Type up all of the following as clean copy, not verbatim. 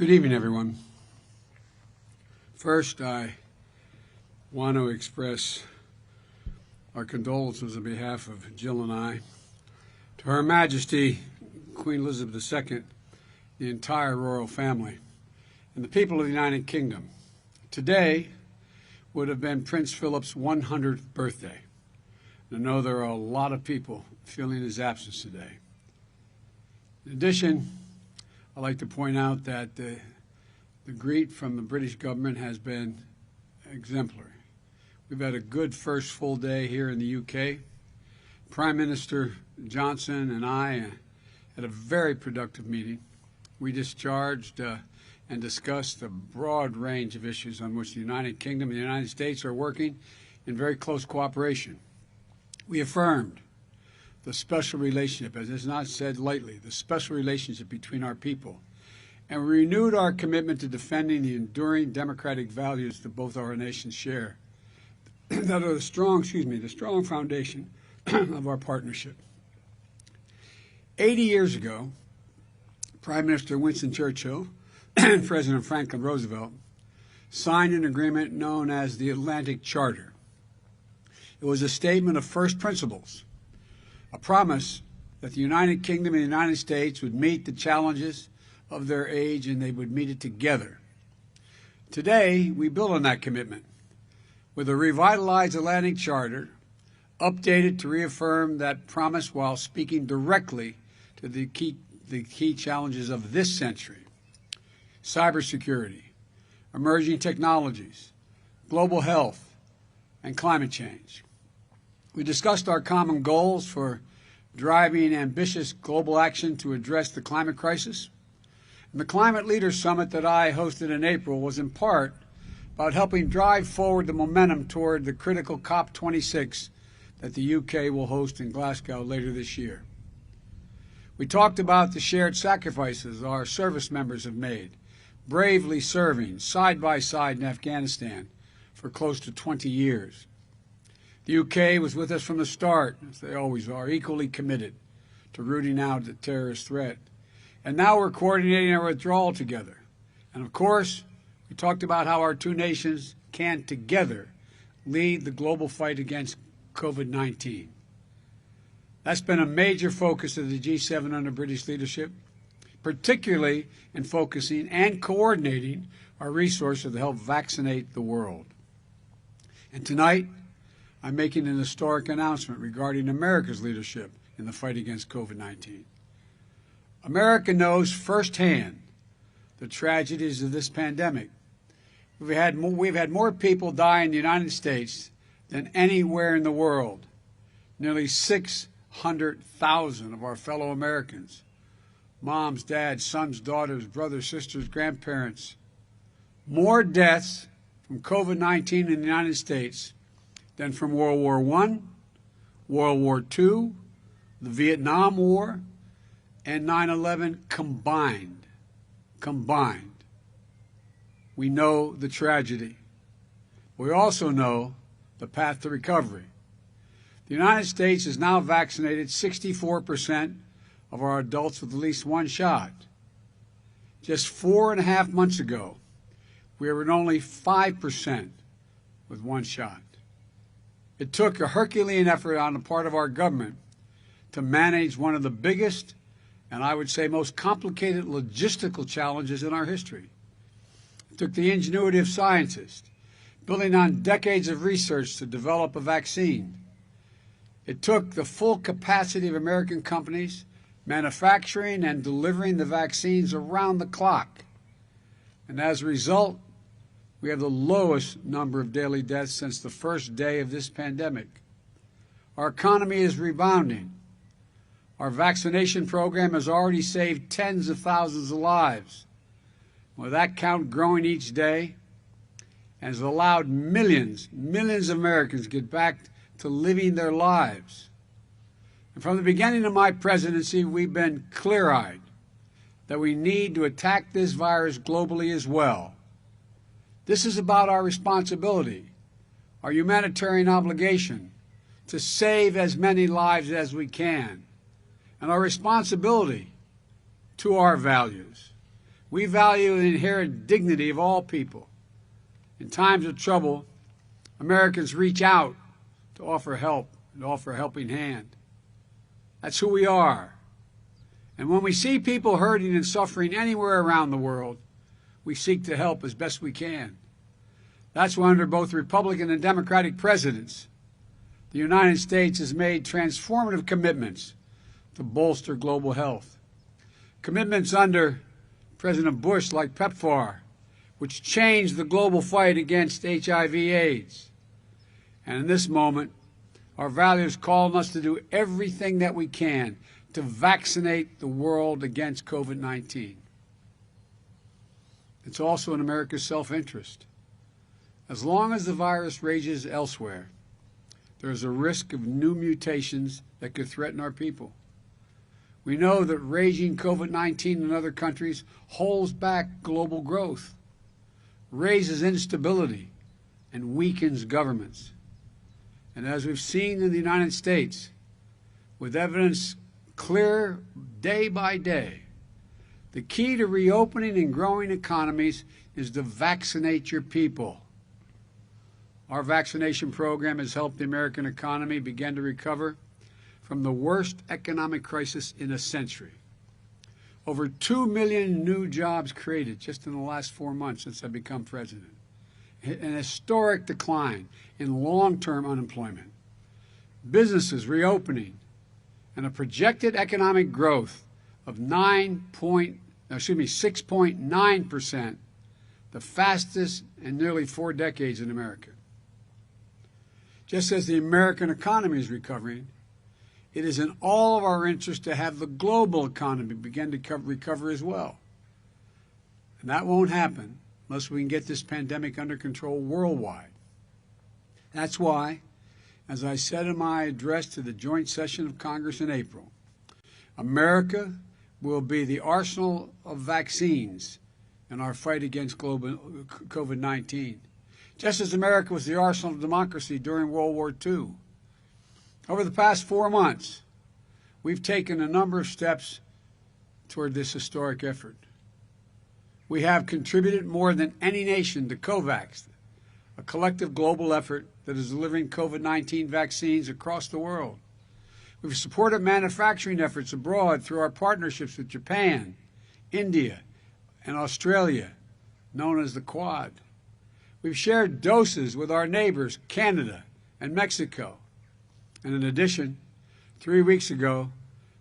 Good evening, everyone. First, I want to express our condolences on behalf of Jill and I to Her Majesty Queen Elizabeth II, the entire royal family, and the people of the United Kingdom. Today would have been Prince Philip's 100th birthday. And I know there are a lot of people feeling his absence today. In addition, I'd like to point out that the greet from the British government has been exemplary. We've had a good first full day here in the UK. Prime Minister Johnson and I had a very productive meeting. We discharged and discussed a broad range of issues on which the United Kingdom and the United States are working in very close cooperation. We affirmed the special relationship, as is not said lightly, the special relationship between our people, and we renewed our commitment to defending the enduring democratic values that both our nations share, that are the strong foundation of our partnership. 80 years ago, Prime Minister Winston Churchill and President Franklin Roosevelt signed an agreement known as the Atlantic Charter. It was a statement of first principles, a promise that the United Kingdom and the United States would meet the challenges of their age and they would meet it together. Today, we build on that commitment with a revitalized Atlantic Charter, updated to reaffirm that promise while speaking directly to the key challenges of this century: cybersecurity, emerging technologies, global health, and climate change. We discussed our common goals for driving ambitious global action to address the climate crisis. And the Climate Leaders Summit that I hosted in April was in part about helping drive forward the momentum toward the critical COP26 that the UK will host in Glasgow later this year. We talked about the shared sacrifices our service members have made, bravely serving side by side in Afghanistan for close to 20 years. The UK was with us from the start, as they always are, equally committed to rooting out the terrorist threat. And now we're coordinating our withdrawal together. And of course, we talked about how our two nations can together lead the global fight against COVID-19. That's been a major focus of the G7 under British leadership, particularly in focusing and coordinating our resources to help vaccinate the world. And tonight, I'm making an historic announcement regarding America's leadership in the fight against COVID-19. America knows firsthand the tragedies of this pandemic. We've had more people die in the United States than anywhere in the world. Nearly 600,000 of our fellow Americans, moms, dads, sons, daughters, brothers, sisters, grandparents, more deaths from COVID-19 in the United States than from World War I, World War II, the Vietnam War, and 9/11 combined. We know the tragedy. We also know the path to recovery. The United States has now vaccinated 64% of our adults with at least one shot. Just 4.5 months ago, we were at only 5% with one shot. It took a Herculean effort on the part of our government to manage one of the biggest and I would say most complicated logistical challenges in our history. It took the ingenuity of scientists, building on decades of research to develop a vaccine. It took the full capacity of American companies manufacturing and delivering the vaccines around the clock. And as a result, we have the lowest number of daily deaths since the first day of this pandemic. Our economy is rebounding. Our vaccination program has already saved tens of thousands of lives, with that count growing each day, and has allowed millions of Americans to get back to living their lives. And from the beginning of my presidency, we've been clear-eyed that we need to attack this virus globally as well. This is about our responsibility, our humanitarian obligation to save as many lives as we can, and our responsibility to our values. We value the inherent dignity of all people. In times of trouble, Americans reach out to offer help and offer a helping hand. That's who we are. And when we see people hurting and suffering anywhere around the world, we seek to help as best we can. That's why under both Republican and Democratic presidents, the United States has made transformative commitments to bolster global health. Commitments under President Bush like PEPFAR, which changed the global fight against HIV/AIDS. And in this moment, our values call on us to do everything that we can to vaccinate the world against COVID-19. It's also in America's self-interest. As long as the virus rages elsewhere, there is a risk of new mutations that could threaten our people. We know that raging COVID-19 in other countries holds back global growth, raises instability, and weakens governments. And as we've seen in the United States, with evidence clear day by day, the key to reopening and growing economies is to vaccinate your people. Our vaccination program has helped the American economy begin to recover from the worst economic crisis in a century. Over 2 million new jobs created just in the last 4 months since I've become president. An historic decline in long-term unemployment. Businesses reopening, and a projected economic growth of 6.9%, the fastest in nearly 4 decades in America. Just as the American economy is recovering, it is in all of our interest to have the global economy begin to recover as well. And that won't happen unless we can get this pandemic under control worldwide. That's why, as I said in my address to the joint session of Congress in April, America will be the arsenal of vaccines in our fight against COVID-19, just as America was the arsenal of democracy during World War II. Over the past 4 months, we've taken a number of steps toward this historic effort. We have contributed more than any nation to COVAX, a collective global effort that is delivering COVID-19 vaccines across the world. We've supported manufacturing efforts abroad through our partnerships with Japan, India, and Australia, known as the Quad. We've shared doses with our neighbors, Canada and Mexico. And in addition, 3 weeks ago,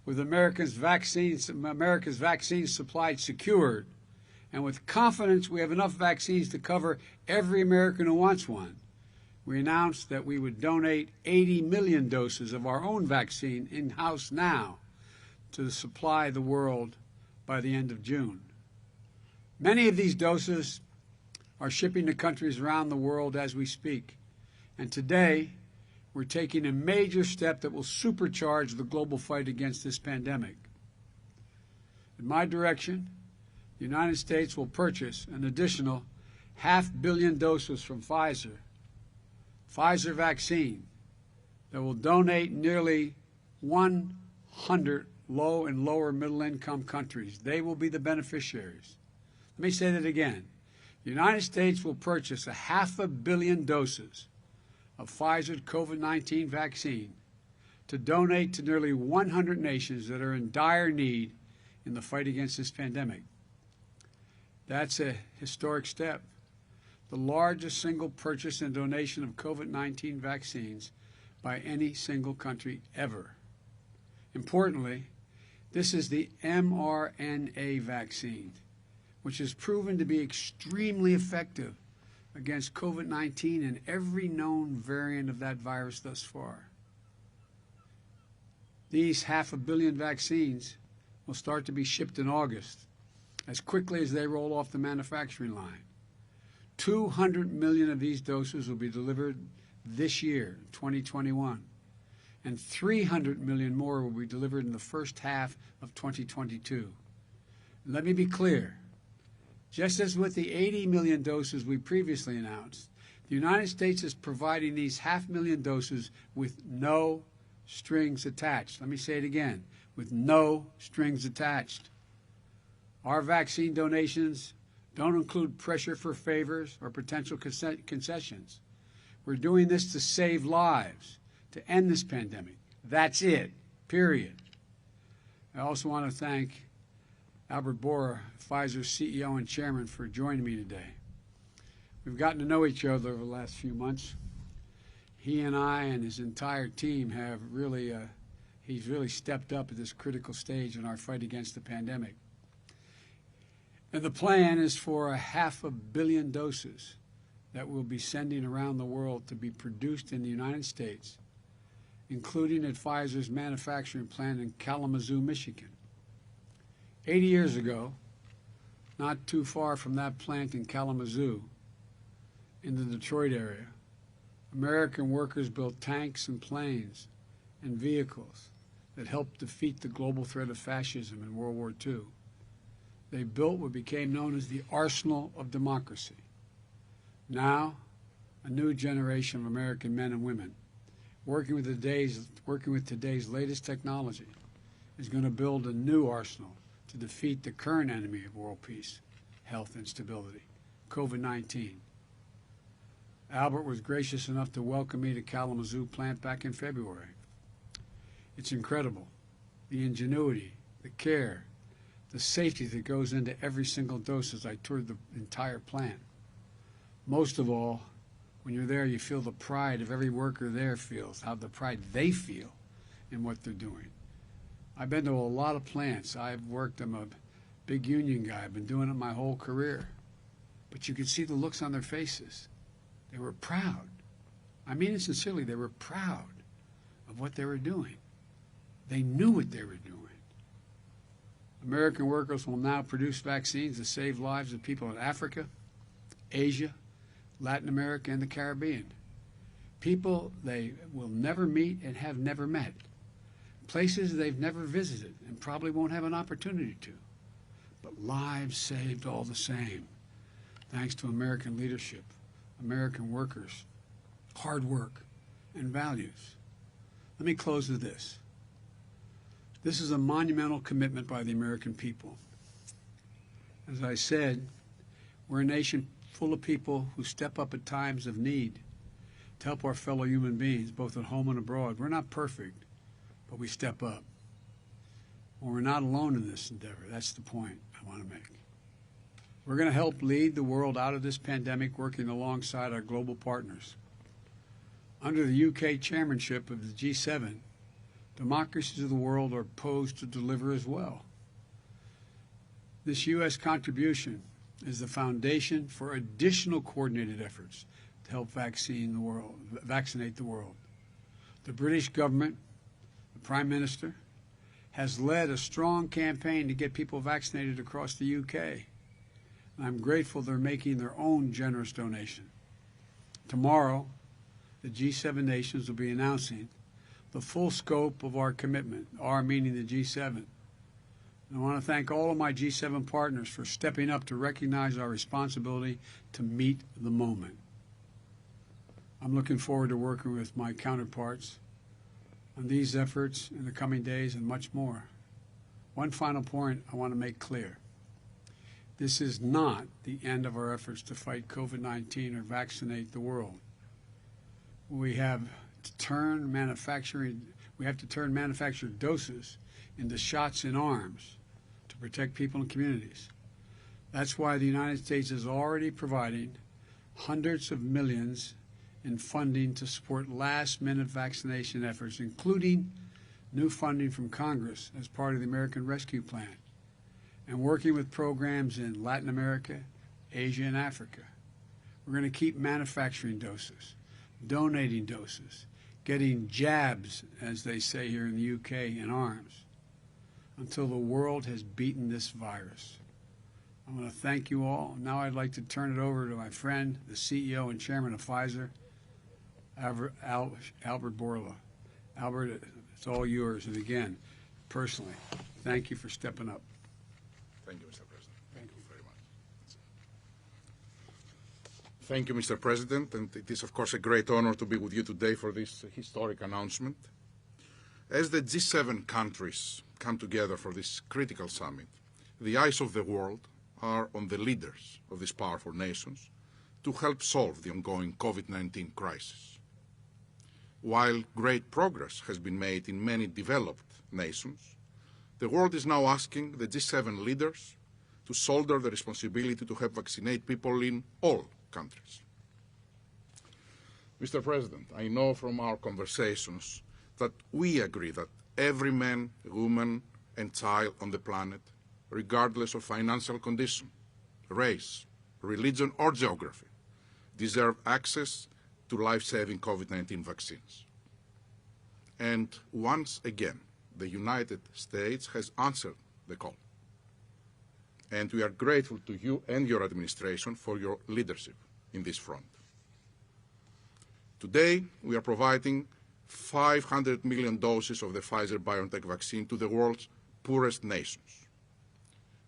with America's vaccines supply secured, and with confidence we have enough vaccines to cover every American who wants one, we announced that we would donate 80 million doses of our own vaccine in-house now to supply the world by the end of June. Many of these doses are shipping to countries around the world as we speak. And today, we're taking a major step that will supercharge the global fight against this pandemic. In my direction, the United States will purchase an additional 500 million doses from Pfizer vaccine, that will donate nearly 100 low and lower middle income countries. They will be the beneficiaries. Let me say that again. The United States will purchase 500 million doses of Pfizer's COVID-19 vaccine to donate to nearly 100 nations that are in dire need in the fight against this pandemic. That's a historic step. The largest single purchase and donation of COVID-19 vaccines by any single country ever. Importantly, this is the mRNA vaccine, which has proven to be extremely effective against COVID-19 and every known variant of that virus thus far. These 500 million vaccines will start to be shipped in August, as quickly as they roll off the manufacturing line. 200 million of these doses will be delivered this year, 2021, and 300 million more will be delivered in the first half of 2022. Let me be clear. Just as with the 80 million doses we previously announced, the United States is providing these 500,000 doses with no strings attached. Let me say it again, with no strings attached. Our vaccine donations don't include pressure for favors or potential concessions. We're doing this to save lives, to end this pandemic. That's it, period. I also want to thank Albert Bourla, Pfizer's CEO and chairman, for joining me today. We've gotten to know each other over the last few months. He and I and his entire team have really, he's really stepped up at this critical stage in our fight against the pandemic. And the plan is for 500 million doses that we'll be sending around the world to be produced in the United States, including at Pfizer's manufacturing plant in Kalamazoo, Michigan. 80 years ago, not too far from that plant in Kalamazoo, in the Detroit area, American workers built tanks and planes and vehicles that helped defeat the global threat of fascism in World War II. They built what became known as the arsenal of democracy. Now, a new generation of American men and women, working with today's latest technology, is going to build a new arsenal to defeat the current enemy of world peace, health, and stability, COVID-19. Albert was gracious enough to welcome me to Kalamazoo plant back in February. It's incredible, the ingenuity, the care, the safety that goes into every single dose as I toured the entire plant. Most of all, when you're there, you feel the pride of every worker there feels, how the pride they feel in what they're doing. I've been to a lot of plants. I've worked, I'm a big union guy. I've been doing it my whole career. But you could see the looks on their faces. They were proud. I mean it sincerely, they were proud of what they were doing. They knew what they were doing. American workers will now produce vaccines to save lives of people in Africa, Asia, Latin America, and the Caribbean. People they will never meet and have never met. Places they've never visited and probably won't have an opportunity to. But lives saved all the same, thanks to American leadership, American workers, hard work, and values. Let me close with this. This is a monumental commitment by the American people. As I said, we're a nation full of people who step up at times of need to help our fellow human beings, both at home and abroad. We're not perfect, but we step up. Well, we're not alone in this endeavor. That's the point I want to make. We're going to help lead the world out of this pandemic, working alongside our global partners. Under the UK chairmanship of the G7, democracies of the world are posed to deliver as well. This U.S. contribution is the foundation for additional coordinated efforts to help vaccinate the world. The British government, the Prime Minister, has led a strong campaign to get people vaccinated across the UK. And I'm grateful they're making their own generous donation. Tomorrow, the G7 nations will be announcing the full scope of our commitment, our meaning the G7. And I want to thank all of my G7 partners for stepping up to recognize our responsibility to meet the moment. I'm looking forward to working with my counterparts on these efforts in the coming days and much more. One final point I want to make clear. This is not the end of our efforts to fight COVID-19 or vaccinate the world. We have to turn manufactured doses into shots in arms to protect people and communities. That's why the United States is already providing hundreds of millions in funding to support last-minute vaccination efforts, including new funding from Congress as part of the American Rescue Plan, and working with programs in Latin America, Asia, and Africa. We're going to keep manufacturing doses, donating doses, getting jabs, as they say here in the UK, in arms, until the world has beaten this virus. I want to thank you all. Now I'd like to turn it over to my friend, the CEO and chairman of Pfizer, Albert Bourla. Albert, it's all yours. And again, personally, thank you for stepping up. Thank you, Mr. President. Thank you very much. Thank you, Mr. President, and it is, of course, a great honor to be with you today for this historic announcement. As the G7 countries come together for this critical summit, the eyes of the world are on the leaders of these powerful nations to help solve the ongoing COVID-19 crisis. While great progress has been made in many developed nations, the world is now asking the G7 leaders to shoulder the responsibility to help vaccinate people in all countries. Mr. President, I know from our conversations that we agree that every man, woman, and child on the planet, regardless of financial condition, race, religion, or geography, deserve access to life-saving COVID-19 vaccines. And once again, the United States has answered the call. And we are grateful to you and your administration for your leadership in this front. Today, we are providing 500 million doses of the Pfizer-BioNTech vaccine to the world's poorest nations.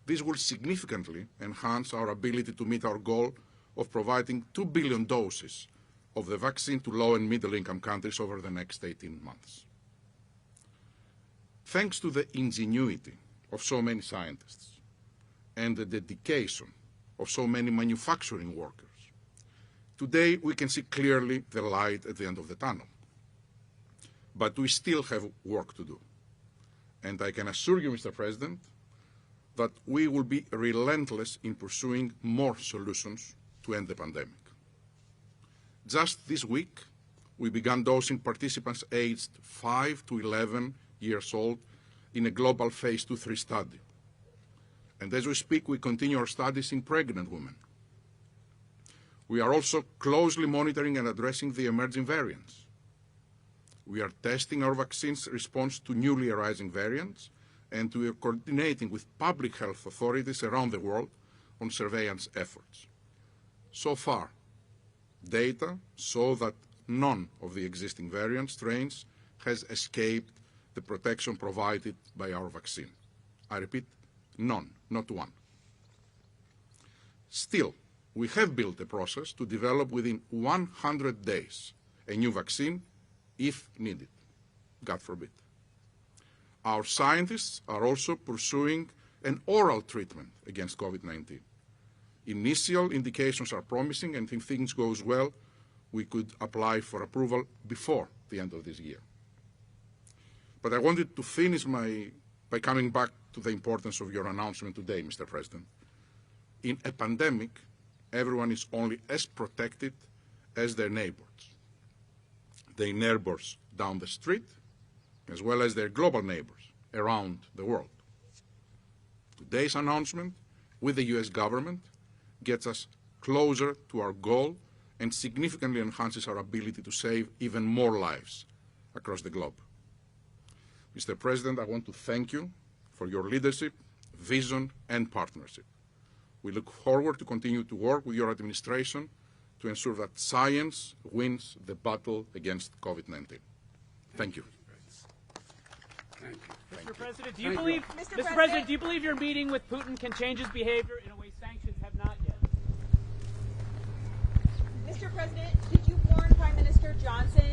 This will significantly enhance our ability to meet our goal of providing 2 billion doses of the vaccine to low- and middle-income countries over the next 18 months. Thanks to the ingenuity of so many scientists and the dedication of so many manufacturing workers, today we can see clearly the light at the end of the tunnel. But we still have work to do. And I can assure you, Mr. President, that we will be relentless in pursuing more solutions to end the pandemic. Just this week, we began dosing participants aged 5 to 11 years old in a global phase 2-3 study. And as we speak, we continue our studies in pregnant women. We are also closely monitoring and addressing the emerging variants. We are testing our vaccine's response to newly arising variants, and we are coordinating with public health authorities around the world on surveillance efforts. So far, data show that none of the existing variant strains has escaped the protection provided by our vaccine. I repeat, none, not one. Still, we have built a process to develop within 100 days a new vaccine if needed, God forbid. Our scientists are also pursuing an oral treatment against COVID-19. Initial indications are promising, and if things go well, we could apply for approval before the end of this year. But I wanted to finish by coming back to the importance of your announcement today, Mr. President. In a pandemic, everyone is only as protected as their neighbors down the street, as well as their global neighbors around the world. Today's announcement with the U.S. government gets us closer to our goal and significantly enhances our ability to save even more lives across the globe. Mr. President, I want to thank you for your leadership, vision, and partnership. We look forward to continue to work with your administration to ensure that science wins the battle against COVID-19. Thank you. Thank you. Mr. President, do you believe your meeting with Putin can change his behavior in a way sanctions have not yet? Mr. President, did you warn Prime Minister Johnson